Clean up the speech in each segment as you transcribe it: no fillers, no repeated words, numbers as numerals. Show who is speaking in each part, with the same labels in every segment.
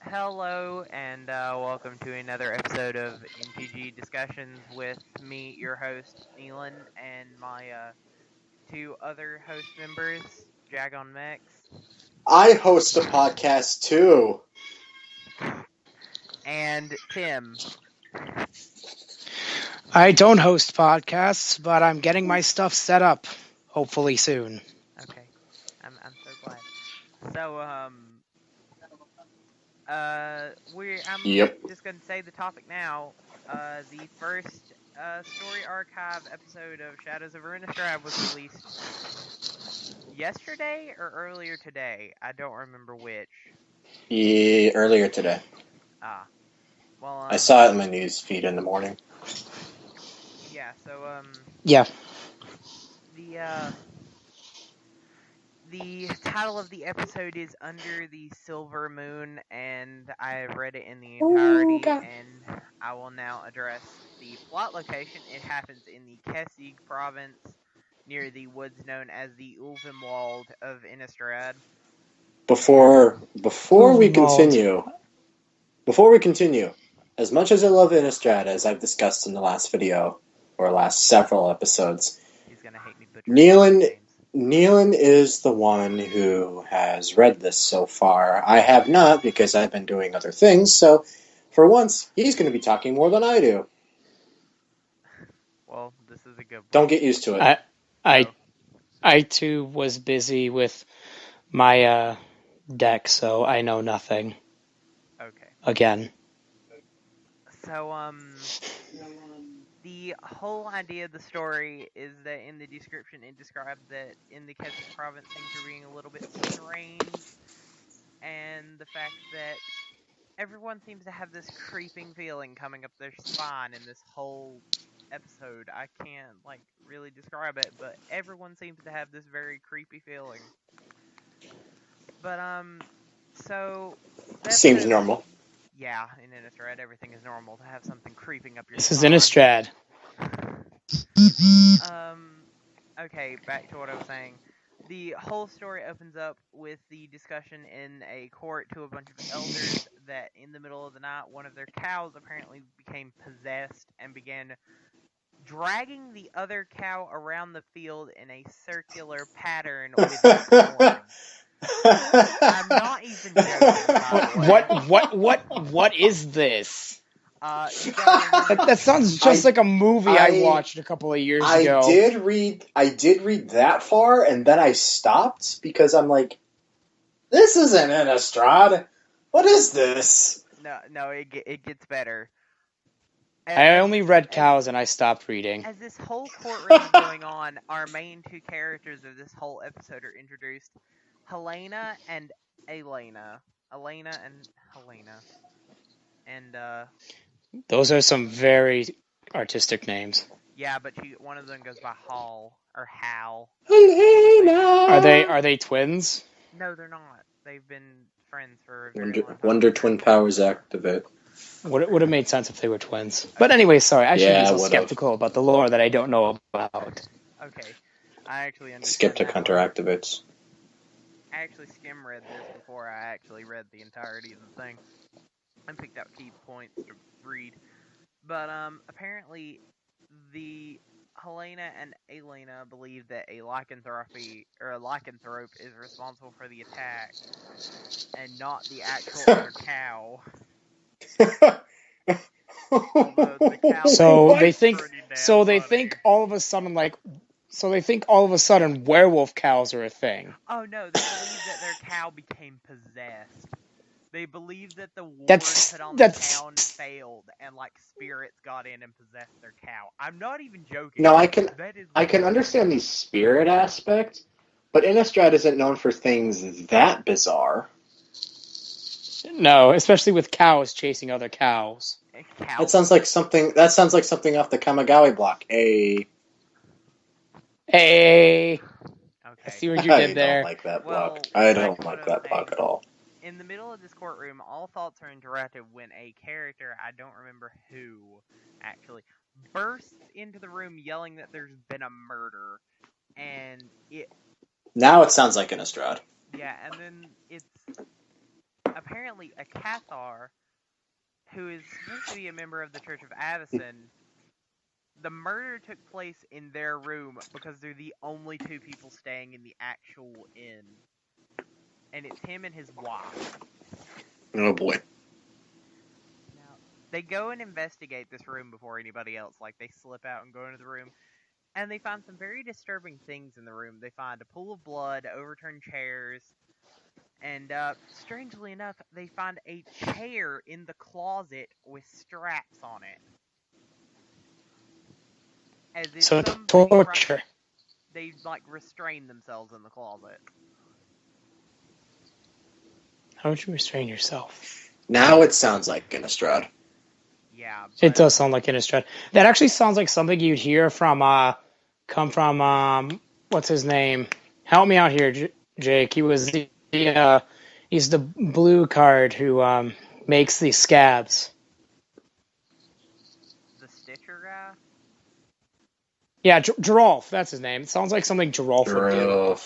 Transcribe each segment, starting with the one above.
Speaker 1: Hello, and welcome to another episode of MTG Discussions with me, your host, Neelan, and my two other host members, Jagon Mex.
Speaker 2: I host a podcast too.
Speaker 1: And Tim.
Speaker 3: I don't host podcasts, but I'm getting my stuff set up, hopefully soon.
Speaker 1: Okay, I'm so glad. So, I'm just going to say the topic now. The first Story Archive episode of Shadows of Innistrad was released yesterday or earlier today. I don't remember which.
Speaker 2: Yeah, earlier today.
Speaker 1: Well,
Speaker 2: I saw it in my news feed in the morning.
Speaker 1: Yeah, so,
Speaker 3: Yeah.
Speaker 1: The title of the episode is Under the Silver Moon, and I have read it in the entirety, and I will now address the plot location. It happens in the Kessig province, near the woods known as the Ulvenwald of Innistrad.
Speaker 2: Before we continue, as much as I love Innistrad, as I've discussed in the last video, or last several episodes,
Speaker 1: he's gonna hate me butchering
Speaker 2: Neelan is the one who has read this so far. I have not, because I've been doing other things, so for once, he's going to be talking more than I do.
Speaker 1: Well, this is a good one.
Speaker 2: Don't get used to it.
Speaker 3: I too was busy with my deck, so I know nothing.
Speaker 1: Okay.
Speaker 3: Again.
Speaker 1: So, the whole idea of the story is that in the description it described that in the Kessig province things are being a little bit strange, and the fact that everyone seems to have this creeping feeling coming up their spine in this whole episode. I can't, really describe it, but everyone seems to have this very creepy feeling. But, so...
Speaker 2: Seems normal.
Speaker 1: Yeah, in Innistrad, everything is normal to have something creeping up your
Speaker 3: spine.
Speaker 1: This
Speaker 3: is Innistrad.
Speaker 1: Okay, back to what I was saying. The whole story opens up with the discussion in a court to a bunch of elders that in the middle of the night, one of their cows apparently became possessed and began dragging the other cow around the field in a circular pattern with its horns. I'm not even joking.
Speaker 3: What is this?
Speaker 1: That
Speaker 3: sounds just like a movie I watched a couple of years ago.
Speaker 2: I did read that far, and then I stopped because I'm like, this isn't Innistrad. What is this?
Speaker 1: No, it gets better.
Speaker 3: I only read cows and I stopped reading.
Speaker 1: As this whole courtroom is going on, our main two characters of this whole episode are introduced. Helena and Elena. Elena and Helena. And,
Speaker 3: those are some very artistic names.
Speaker 1: Yeah, but one of them goes by Hall, or Hal.
Speaker 2: Helena!
Speaker 3: Are they twins?
Speaker 1: No, they're not. They've been friends for a
Speaker 2: very long time. Wonder Twin Powers activate.
Speaker 3: Would have made sense if they were twins. But anyway, sorry, I should be so skeptical about the lore that I don't know about.
Speaker 1: Okay. I actually understand.
Speaker 2: Skeptic Hunter activates.
Speaker 1: I actually skim-read this before I actually read the entirety of the thing. And picked out key points to read. But, apparently, the Helena and Elena believe that a lycanthrope is responsible for the attack, and not the actual other cow.
Speaker 3: So they think all of a sudden werewolf cows are a thing.
Speaker 1: Oh no, they believe that their cow became possessed. They believe that the war put on the town failed, and spirits got in and possessed their cow. I'm not even joking.
Speaker 2: No, I can understand the spirit aspect, but Innistrad isn't known for things that bizarre.
Speaker 3: No, especially with cows chasing other cows.
Speaker 2: That sounds like something off the Kamigawa block. Hey.
Speaker 3: Okay.
Speaker 1: I
Speaker 3: see what you did there.
Speaker 2: I don't like that block. I don't like that block at all.
Speaker 1: In the middle of this courtroom, all thoughts are interrupted when a character, I don't remember who, actually, bursts into the room yelling that there's been a murder, and
Speaker 2: Now it sounds like Innistrad.
Speaker 1: Yeah, and then it's apparently a Cathar who is supposed to be a member of the Church of Avison. The murder took place in their room because they're the only two people staying in the actual inn. And it's him and his wife.
Speaker 2: Oh boy.
Speaker 1: Now, they go and investigate this room before anybody else. Like, they slip out and go into the room. And they find some very disturbing things in the room. They find a pool of blood, overturned chairs, and strangely enough, they find a chair in the closet with straps on it. As if
Speaker 3: So it's
Speaker 1: somebody
Speaker 3: torture.
Speaker 1: they like restrain themselves in the closet.
Speaker 3: How would you restrain yourself?
Speaker 2: Now it sounds like Innistrad.
Speaker 1: Yeah,
Speaker 3: It does sound like Innistrad. That actually sounds like something you'd hear from, what's his name? Help me out here, Jake. He was he's the blue card who makes these scabs.
Speaker 1: The Stitcher guy?
Speaker 3: Yeah, Geralf, that's his name. It sounds like something Geralf would do.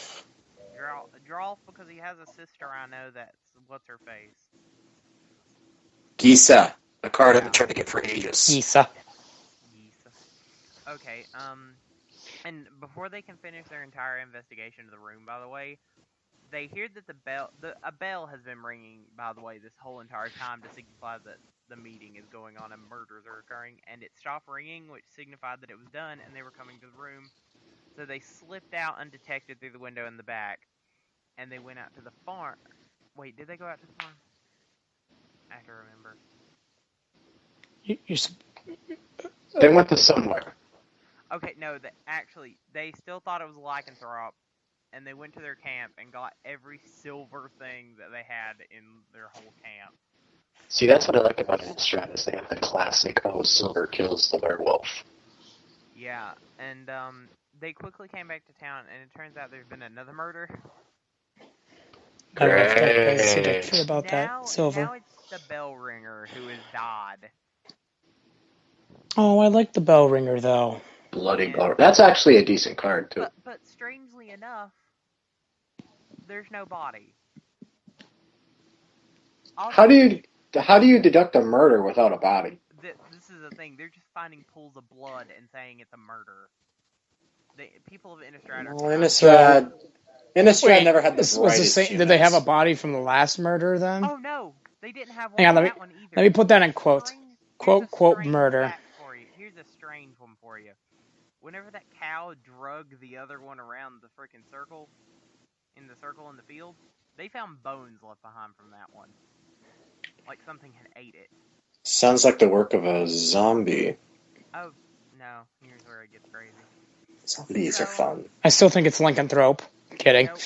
Speaker 1: Geralf, because he has a sister I know that's, what's her face?
Speaker 2: Gisa, a card I've been trying to get for ages.
Speaker 3: Gisa.
Speaker 1: Okay, and before they can finish their entire investigation of the room, by the way, they hear that a bell has been ringing, by the way, this whole entire time to signify that the meeting is going on and murders are occurring, and it stopped ringing, which signified that it was done, and they were coming to the room. So they slipped out undetected through the window in the back, and they went out to the farm. Wait, did they go out to the farm? I have to remember.
Speaker 2: They went to somewhere.
Speaker 1: Okay, no, actually, they still thought it was lycanthrope, and they went to their camp and got every silver thing that they had in their whole camp.
Speaker 2: See, that's what I like about Innistrad, is they have the classic, silver kills the werewolf.
Speaker 1: Yeah, and they quickly came back to town, and it turns out there's been another murder.
Speaker 2: Great.
Speaker 3: About that silver.
Speaker 1: Now it's the bell ringer who has died.
Speaker 3: Oh, I like the bell ringer, though.
Speaker 2: Bloody bell. That's actually a decent card, too.
Speaker 1: But strangely enough, there's no body. Also,
Speaker 2: How do you deduct a murder without a body?
Speaker 1: This is the thing. They're just finding pools of blood and saying it's a murder. People of Innistrad are...
Speaker 2: Innistrad never had the brightest
Speaker 3: Did they have a body from the last murder, then?
Speaker 1: Oh, no. They didn't have one
Speaker 3: Hang on,
Speaker 1: that one either.
Speaker 3: Let me put that in quotes. Quote, murder.
Speaker 1: Here's a strange one for you. Whenever that cow drug the other one around the freaking circle, in the field, they found bones left behind from that one. Like something had ate it.
Speaker 2: Sounds like the work of a zombie.
Speaker 1: Oh, no. Here's where it gets crazy.
Speaker 2: Zombies are fun.
Speaker 3: I still think it's lycanthrope. Kidding.
Speaker 1: Nope.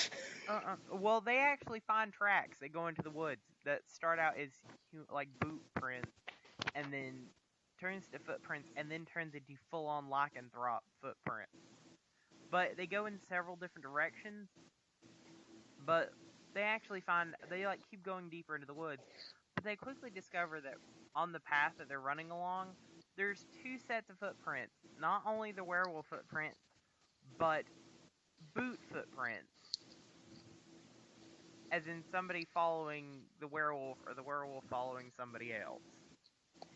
Speaker 1: Well, they actually find tracks that go into the woods that start out as like boot prints, and then turns to footprints, and then turns into full-on lycanthrope footprints. But they go in several different directions, but they actually keep going deeper into the woods. But they quickly discover that on the path that they're running along, there's two sets of footprints. Not only the werewolf footprint, but boot footprints. As in somebody following the werewolf, or the werewolf following somebody else.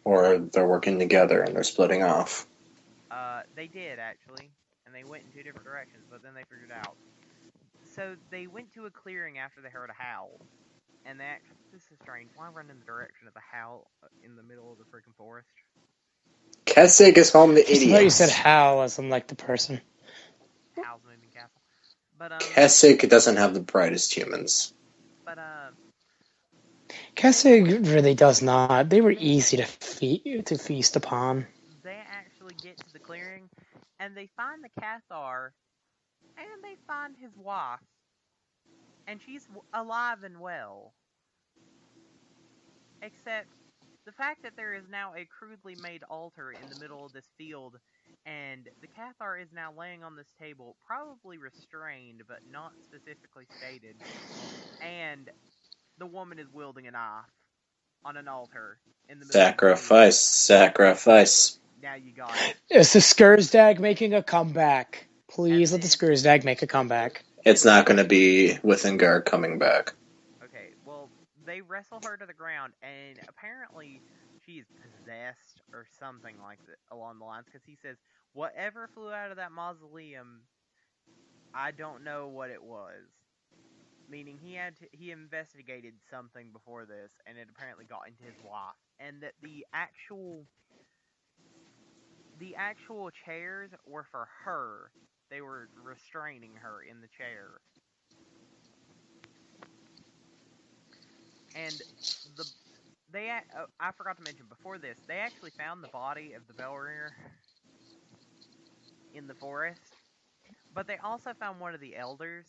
Speaker 2: Or they're working together and they're splitting off.
Speaker 1: They did, actually. And they went in two different directions, but then they figured it out. So they went to a clearing after they heard a howl. And this is strange. Why run in the direction of the howl in the middle of the freaking forest?
Speaker 2: Kessig is home to idiots.
Speaker 3: I thought you said howl as in like the person.
Speaker 1: Howl's moving castle. But,
Speaker 2: Kessig doesn't have the brightest humans.
Speaker 1: But,
Speaker 3: Kessig really does not. They were easy to feast upon.
Speaker 1: They actually get to the clearing, and they find the Cathar, and they find his wife, and she's alive and well. Except the fact that there is now a crudely made altar in the middle of this field, and the Cathar is now laying on this table, probably restrained, but not specifically stated, and the woman is wielding a knife on an altar in the middle
Speaker 2: Sacrifice.
Speaker 1: Now you got it.
Speaker 3: Is the Skursdag making a comeback? Please let the Skursdag make a comeback.
Speaker 2: It's not going to be Withengard coming back.
Speaker 1: Okay, well, they wrestle her to the ground, and apparently she is possessed or something like that along the lines, because he says, whatever flew out of that mausoleum, I don't know what it was. Meaning he investigated something before this, and it apparently got into his wife, and that the actual chairs were for her. They were restraining her in the chair. And I forgot to mention before this, they actually found the body of the bell ringer in the forest, but they also found one of the elders.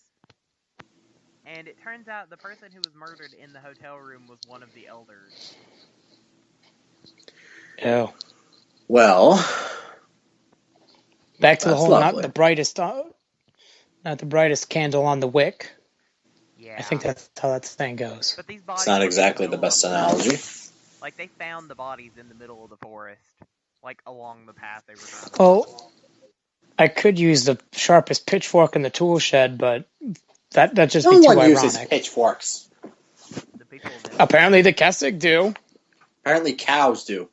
Speaker 1: And it turns out the person who was murdered in the hotel room was one of the elders.
Speaker 3: Oh.
Speaker 2: Well,
Speaker 3: back to the whole
Speaker 2: lovely.
Speaker 3: not the brightest candle on the wick.
Speaker 1: Yeah.
Speaker 3: I think that's how that thing goes.
Speaker 1: But these bodies
Speaker 2: It's not exactly the best analogy.
Speaker 1: Like, they found the bodies in the middle of the forest, like along the path they were trying to
Speaker 3: Well, I could use the sharpest pitchfork in the tool shed, but that just be too
Speaker 2: No one
Speaker 3: ironic.
Speaker 2: uses pitchforks.
Speaker 1: The people
Speaker 3: Apparently the Kessig do.
Speaker 2: Apparently cows do.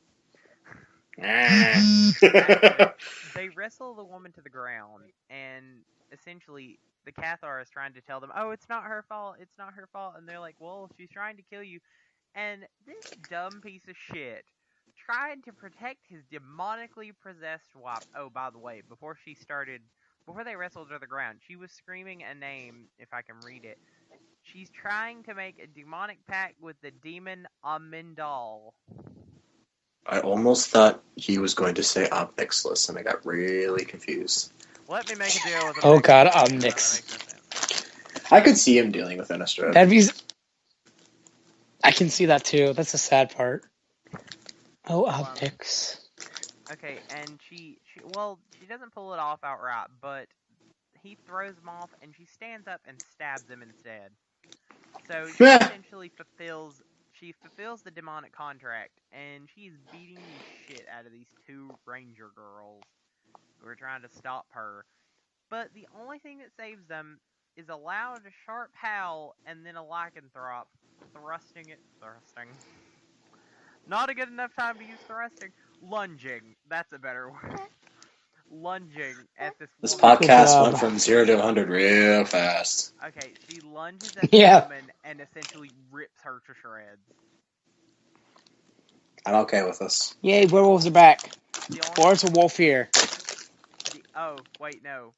Speaker 1: They wrestle the woman to the ground, and essentially the Cathar is trying to tell them, oh, it's not her fault, it's not her fault, and they're like, well, she's trying to kill you. And this dumb piece of shit tried to protect his demonically possessed wife. Oh, by the way, before they wrestled her to the ground, she was screaming a name, if I can read it. She's trying to make a demonic pact with the demon Amindal.
Speaker 2: I almost thought he was going to say Omnixless, and I got really confused.
Speaker 1: Let me make a deal with him.
Speaker 3: Oh god, Omnix.
Speaker 2: I could see him dealing with Innistrad.
Speaker 3: I can see that too. That's the sad part. Oh, Omnix.
Speaker 1: Okay, and she doesn't pull it off outright, but he throws him off, and she stands up and stabs him instead. So she essentially fulfills the demonic contract, and she's beating the shit out of these two ranger girls who are trying to stop her. But the only thing that saves them is a loud, sharp howl, and then a lycanthrope thrusting. Not a good enough time to use thrusting. Lunging. That's a better word. Lunging at this woman.
Speaker 2: This podcast went from 0 to 100 real fast.
Speaker 1: Okay, she lunges at the woman and essentially rips her to shreds.
Speaker 2: I'm okay with this.
Speaker 3: Yay, werewolves are back. Or it's a wolf here.
Speaker 1: Oh, wait, no.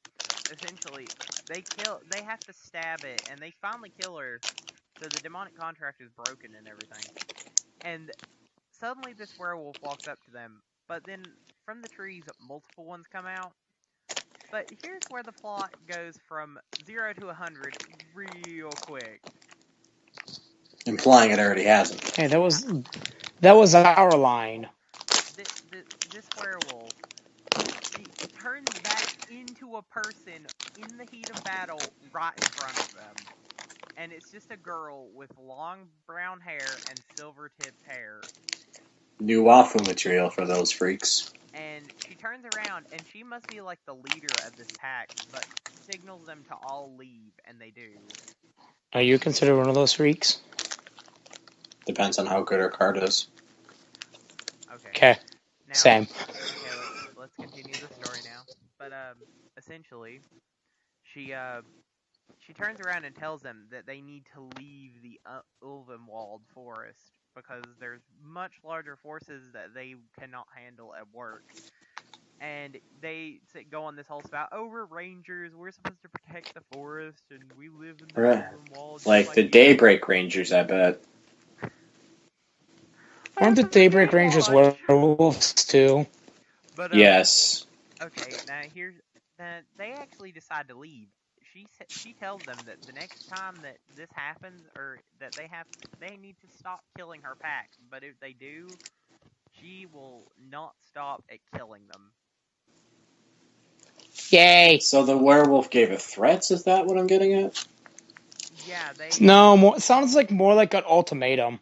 Speaker 1: Essentially, they have to stab it, and they finally kill her, so the demonic contract is broken and everything. And suddenly this werewolf walks up to them, but then from the trees, multiple ones come out. But here's where the plot goes from 0 to 100 real quick.
Speaker 2: Implying it already hasn't.
Speaker 3: Hey, that was our line.
Speaker 1: This werewolf, he turns back into a person in the heat of battle right in front of them. And it's just a girl with long brown hair and silver-tipped hair.
Speaker 2: New wafu material for those freaks.
Speaker 1: And she turns around, and she must be like the leader of this pack, but signals them to all leave, and they do.
Speaker 3: Are you considered one of those freaks?
Speaker 2: Depends on how good her card is.
Speaker 3: Okay. Same.
Speaker 1: Okay, let's continue the story now. But essentially, she turns around and tells them that they need to leave the Ulvenwald forest because there's much larger forces that they cannot handle at work. And they go on this whole spout, oh, we're rangers, we're supposed to protect the forest, and we live in the Ulvenwald.
Speaker 2: Like the Daybreak Rangers, I bet.
Speaker 3: Aren't the Daybreak Rangers werewolves too?
Speaker 1: But,
Speaker 2: yes.
Speaker 1: Okay, now they actually decide to leave. She tells them that the next time that this happens, or that they need to stop killing her pack. But if they do, she will not stop at killing them.
Speaker 3: Yay!
Speaker 2: So the werewolf gave her threats, is that what I'm getting at?
Speaker 1: Yeah,
Speaker 3: No, it sounds like more like an ultimatum.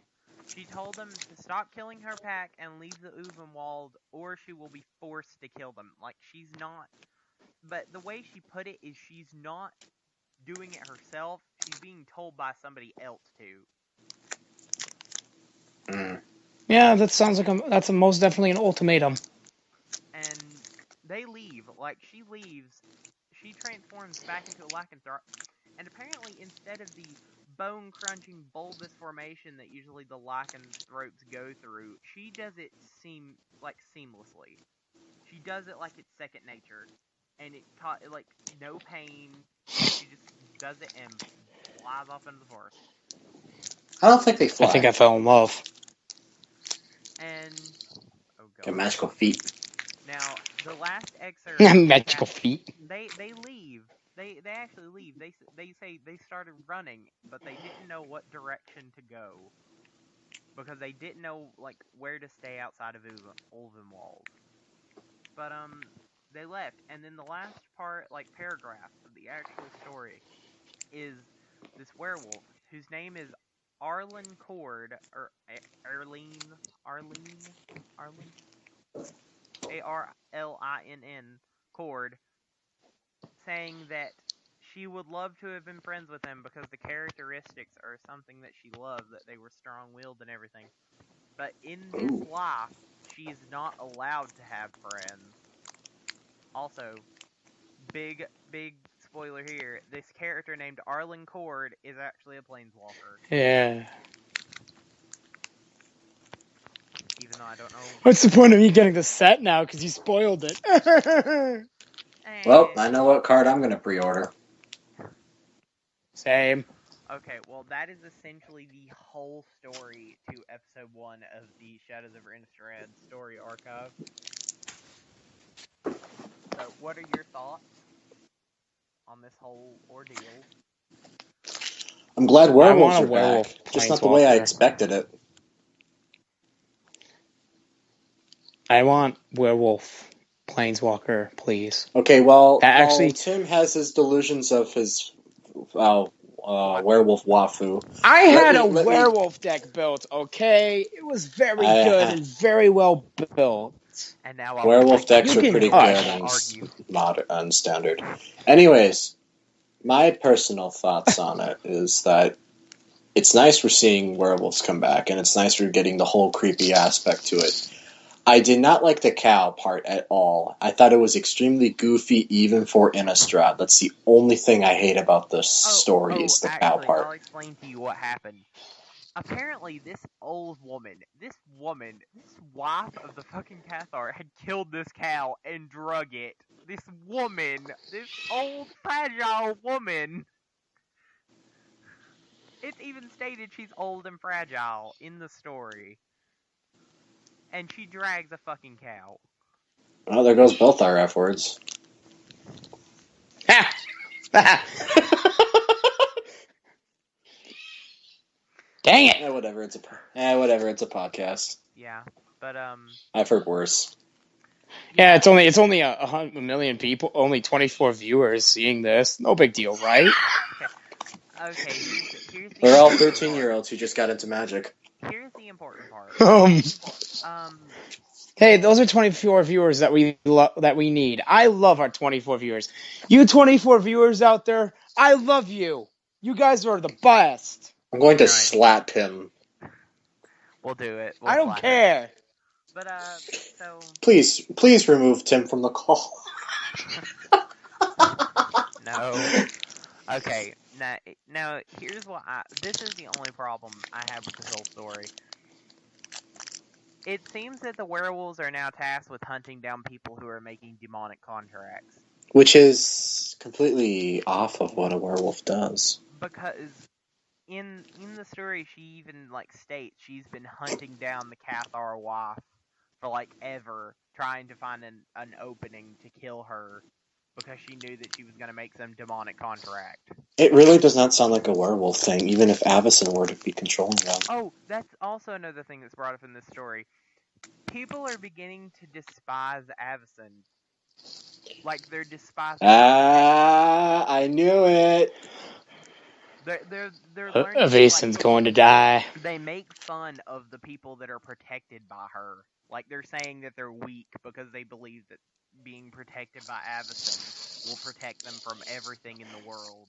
Speaker 1: She told them to stop killing her pack and leave the Ulvenwald, or she will be forced to kill them. Like, she's not... But the way she put it is she's not doing it herself. She's being told by somebody else to.
Speaker 3: Yeah, that sounds like that's most definitely an ultimatum.
Speaker 1: And they leave. Like, she leaves. She transforms back into a lycanthrope. And apparently, instead of the bone-crunching bulbous formation that usually the lycanthropes go through, she does it seamlessly. She does it like it's second nature. And it caught, like, no pain. She just does it and flies off into the forest.
Speaker 2: I don't think they fly.
Speaker 3: I think I fell in love.
Speaker 1: And oh god,
Speaker 2: Got magical feet.
Speaker 1: Now the last excerpt.
Speaker 3: Magical feet.
Speaker 1: They leave. They actually leave. They say they started running, but they didn't know what direction to go because they didn't know like where to stay outside of Ulvenwald. But they left, and then the last paragraph of the actual story is this werewolf whose name is Arlinn Kord, or Arlinn Arlinn Kord, saying that she would love to have been friends with him because the characteristics are something that she loved, that they were strong-willed and everything. But in this life, she is not allowed to have friends. Also, big spoiler here, this character named Arlinn Kord is actually a planeswalker.
Speaker 3: Yeah.
Speaker 1: Even though I don't know.
Speaker 3: What's the point of me getting the set now? Because you spoiled it.
Speaker 2: Well, I know what card I'm going to pre-order.
Speaker 3: Same.
Speaker 1: Okay, well, that is essentially the whole story to Episode 1 of the Shadows over Innistrad story archive. So, what are your thoughts on this whole ordeal?
Speaker 2: I'm glad werewolves are
Speaker 3: werewolf
Speaker 2: back. Just not the way I expected it.
Speaker 3: I want werewolf planeswalker, please.
Speaker 2: Okay, well,
Speaker 3: actually,
Speaker 2: Tim has his delusions of his werewolf wafu.
Speaker 3: I had a werewolf deck built, okay? It was very good and very well built.
Speaker 1: And now
Speaker 2: werewolf decks are pretty good and standard. Anyways, my personal thoughts on it is that it's nice we're seeing werewolves come back, and it's nice we're getting the whole creepy aspect to it. I did not like the cow part at all. I thought it was extremely goofy, even for Innistrad. That's the only thing I hate about this story is the cow part.
Speaker 1: I'll explain to you what happened. Apparently, this woman, this wife of the fucking Cathar, had killed this cow and drug it. This old, fragile woman. It's even stated she's old and fragile in the story. And she drags a fucking cow.
Speaker 2: Well, there goes both our F words.
Speaker 3: Dang it!
Speaker 2: Whatever. It's a podcast.
Speaker 1: Yeah, but
Speaker 2: I've heard worse.
Speaker 3: Yeah, it's only a million people, only 24 viewers seeing this. No big deal, right?
Speaker 1: Okay. Here's
Speaker 2: We're all 13-year-olds who just got into Magic.
Speaker 1: Here's the important part.
Speaker 3: Hey, those are 24 viewers that we need. I love our 24 viewers. You 24 viewers out there, I love you. You guys are the best.
Speaker 2: I'm going to slap him.
Speaker 1: We'll do it.
Speaker 3: I don't care.
Speaker 1: But so
Speaker 2: please remove Tim from the call.
Speaker 1: No. Okay. Now here's what this is the only problem I have with this whole story. It seems that the werewolves are now tasked with hunting down people who are making demonic contracts.
Speaker 2: Which is completely off of what a werewolf does.
Speaker 1: Because in the story, she even states she's been hunting down the Cathar wife for ever, trying to find an opening to kill her because she knew that she was going to make some demonic contract.
Speaker 2: It really does not sound like a werewolf thing, even if Avacyn were to be controlling them.
Speaker 1: Oh, that's also another thing that's brought up in this story. People are beginning to despise Avacyn. They're despising.
Speaker 2: I knew it.
Speaker 1: They're learning.
Speaker 3: Avacyn's going to die.
Speaker 1: They make fun of the people that are protected by her. They're saying that they're weak because they believe that being protected by Avacyn will protect them from everything in the world.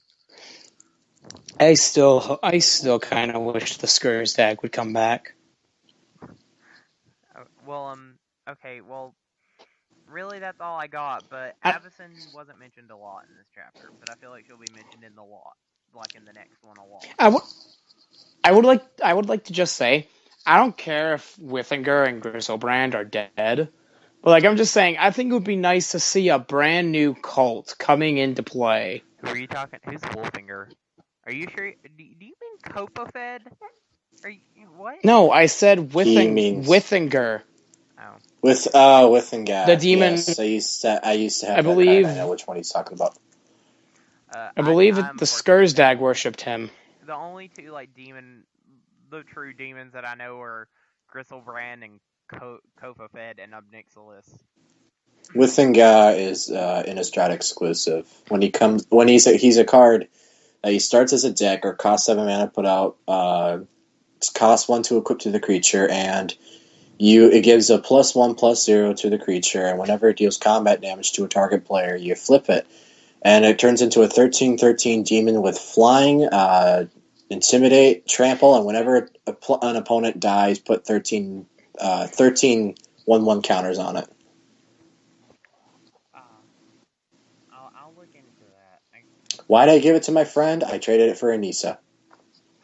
Speaker 3: I still kind of wish the Skurrzdag would come back.
Speaker 1: Okay, well, really that's all I got, but Avacyn wasn't mentioned a lot in this chapter, but I feel like she'll be mentioned in the next one a lot.
Speaker 3: I would like to just say, I don't care if Withinger and Griselbrand are dead, but like I'm just saying, I think it would be nice to see a brand new cult coming into play.
Speaker 1: Who are you talking? Who's Wolfinger? Are you sure? Do you mean Copofed? Are you what?
Speaker 3: No, I said Withinger.
Speaker 1: Oh.
Speaker 2: Withinger.
Speaker 3: The demon.
Speaker 2: Yes, I used to have
Speaker 3: I
Speaker 2: that
Speaker 3: believe.
Speaker 2: card. I know which one he's talking about.
Speaker 3: I believe the Skursdag worshipped him.
Speaker 1: The only two the true demons that I know are Griselbrand and Copofed and Obnixilis.
Speaker 2: Withinger is Innistrad exclusive. He's a card that he starts as a deck or costs 7 mana put out, costs 1 to equip to the creature, and it gives a +1/+0 to the creature, and whenever it deals combat damage to a target player, you flip it. And it turns into a 13/13 demon with flying, intimidate, trample, and whenever an opponent dies, put 13 1/1 counters on it.
Speaker 1: I'll look into that.
Speaker 2: Why'd I give it to my friend? I traded it for a Nisa.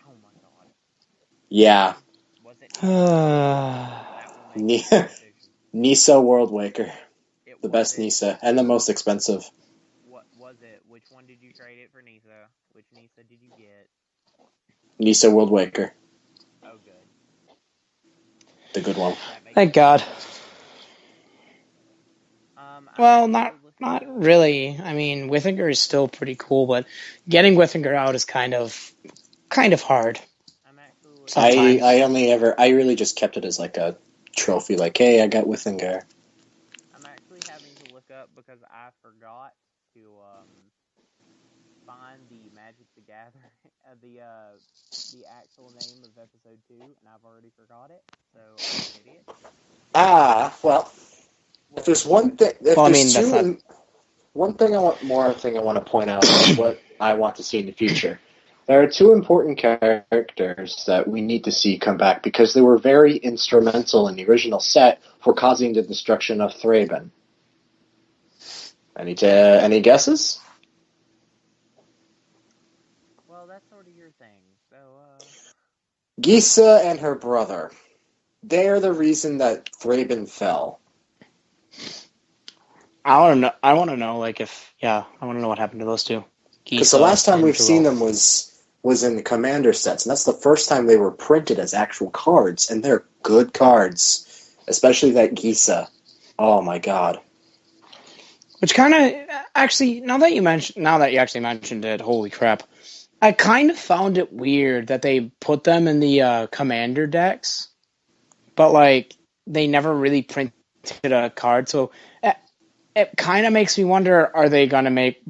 Speaker 1: Oh my god.
Speaker 2: Yeah.
Speaker 1: Was it
Speaker 2: Nisa Worldwaker. The best Nisa, and the most expensive.
Speaker 1: What was it? Which one did you trade it for Nisa? Which Nisa did you get?
Speaker 2: Nisa Worldwaker.
Speaker 1: Oh, good.
Speaker 2: The good one.
Speaker 3: Thank God. Well, not really. I mean, Withinger is still pretty cool, but getting Withinger out is kind of hard.
Speaker 2: I really just kept it as like a trophy, like, hey, I got Withinger.
Speaker 1: I'm actually having to look up because I forgot to find the Magic the Gathering, the actual name of episode 2, and I've already forgot it, so I'm an idiot.
Speaker 2: Well, if there's one thing, one thing I want to point out is what I want to see in the future. There are 2 important characters that we need to see come back because they were very instrumental in the original set for causing the destruction of Thraben. Any guesses?
Speaker 1: Well, that's sort of your thing. So,
Speaker 2: Gisa and her brother. They are the reason that Thraben fell.
Speaker 3: I want to know, I want to know what happened to those two.
Speaker 2: Because the last time we've seen them was in the Commander sets, and that's the first time they were printed as actual cards, and they're good cards. Especially that Gisa. Oh my god.
Speaker 3: Which kind of, actually, now that you actually mentioned it, holy crap. I kind of found it weird that they put them in the Commander decks, but, like, they never really printed a card, so it kind of makes me wonder, are they going to make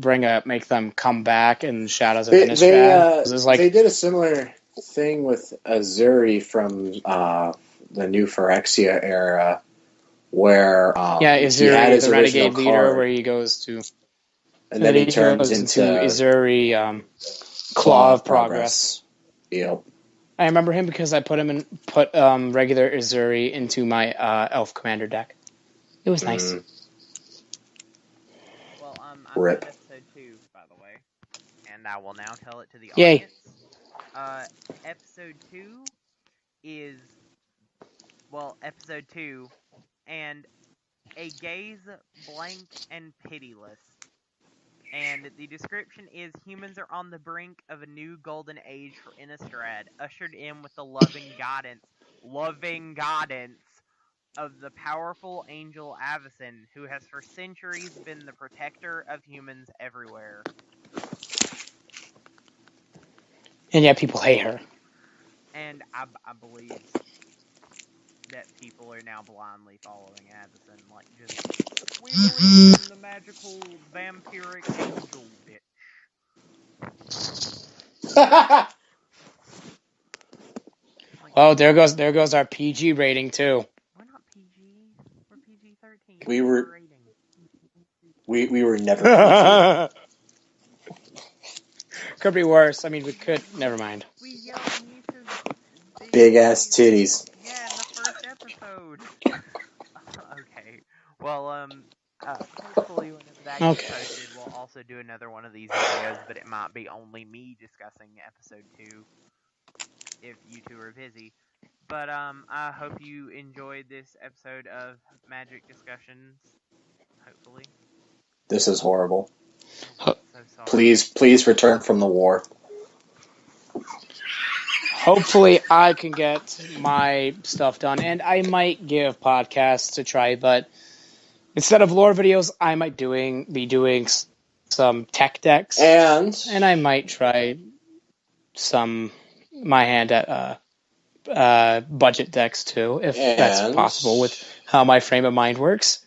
Speaker 3: them come back in Shadows of Innistrad?
Speaker 2: They did a similar thing with Azuri from the new Phyrexia era, where
Speaker 3: Azuri is the Renegade leader, where he goes to...
Speaker 2: And then he turns into
Speaker 3: Azuri Claw of Progress.
Speaker 2: Yep.
Speaker 3: I remember him because I put regular Azuri into my Elf Commander deck. It was nice.
Speaker 1: Well, I'm
Speaker 2: Rip.
Speaker 1: at episode 2, by the way, and I will now tell it to the
Speaker 3: Yay.
Speaker 1: audience. Episode 2 is, episode 2, and a gaze blank and pitiless. And the description is, humans are on the brink of a new golden age for Innistrad, ushered in with the loving guidance of the powerful angel Avacyn, who has for centuries been the protector of humans everywhere.
Speaker 3: And yet people hate her.
Speaker 1: And I believe that people are now blindly following Avacyn, like, just, we believe in the magical vampiric angel bitch.
Speaker 3: Oh, there goes our PG rating too.
Speaker 1: We're not PG. We're PG-13.
Speaker 2: We were never PG.
Speaker 3: Could be worse. I mean, we could. Never mind.
Speaker 1: We yelled Nisa's
Speaker 2: big ass titties.
Speaker 1: Yeah, in the first episode. Okay. Well, hopefully whenever that gets posted, we'll also do another one of these videos, but it might be only me discussing episode 2 if you two are busy. But I hope you enjoyed this episode of Magic Discussions. Hopefully.
Speaker 2: This is horrible.
Speaker 1: Oh, so sorry.
Speaker 2: Please return from the war.
Speaker 3: Hopefully I can get my stuff done, and I might give podcasts a try, but instead of lore videos, I might be doing some tech decks,
Speaker 2: and
Speaker 3: I might try my hand at budget decks too, if that's possible with how my frame of mind works.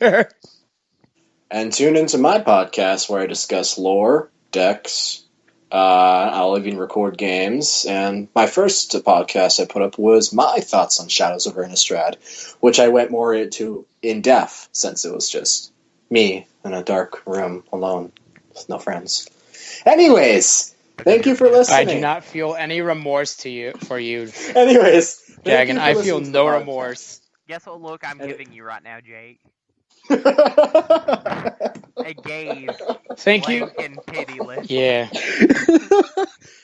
Speaker 2: And tune into my podcast where I discuss lore, decks. I'll even record games. And my first podcast I put up was my thoughts on Shadows of Innistrad, which I went more into in depth since it was just me in a dark room alone with no friends. Anyways, thank you for listening.
Speaker 3: I do not feel any remorse for you.
Speaker 2: Anyways,
Speaker 3: Jagon, I feel no remorse.
Speaker 1: Guess what look I'm giving you right now, Jake? A gaze.
Speaker 3: Thank you.
Speaker 1: And pitiless.
Speaker 3: Yeah.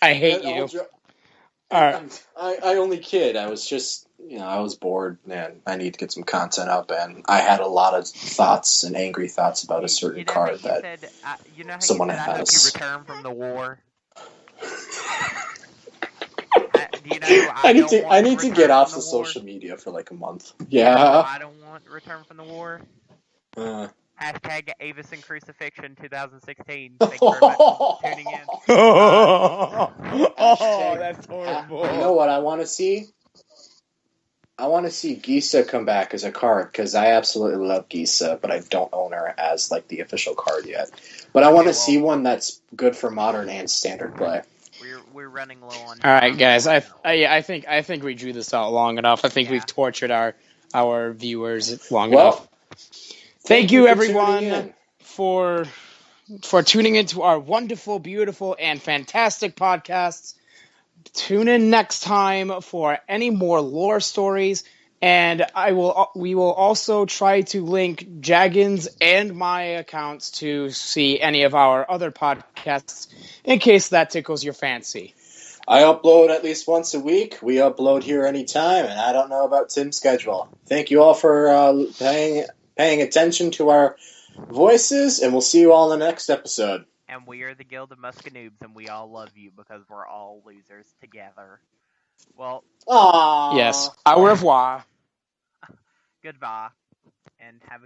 Speaker 3: I hate you. Alright.
Speaker 2: I only kid. I was just, I was bored, and I need to get some content up, and I had a lot of thoughts and angry thoughts about a certain card that someone has.
Speaker 1: I hope you return from the war. I
Speaker 2: need to get off the social media for like a month. Yeah.
Speaker 1: I don't want to return from the war. Hashtag Avis and Crucifixion 2016. Thank you very much for tuning in.
Speaker 3: Oh, that's horrible.
Speaker 2: You know what I want to see? I want to see Gisa come back as a card, because I absolutely love Gisa, but I don't own her as like the official card yet. But I want to see one that's good for modern and standard play.
Speaker 1: We're running low on.
Speaker 3: All right, guys. I think we drew this out long enough. I think we've tortured our viewers long enough. Thank you, everyone, for tuning into our wonderful, beautiful, and fantastic podcasts. Tune in next time for any more lore stories, and we will also try to link Jagon's and my accounts to see any of our other podcasts in case that tickles your fancy.
Speaker 2: I upload at least once a week. We upload here anytime, and I don't know about Tim's schedule. Thank you all for paying attention to our voices, and we'll see you all in the next episode.
Speaker 1: And we are the Guild of Muske-Noobs, and we all love you because we're all losers together. Well,
Speaker 2: aww.
Speaker 3: Yes. Au revoir.
Speaker 1: Goodbye, and have a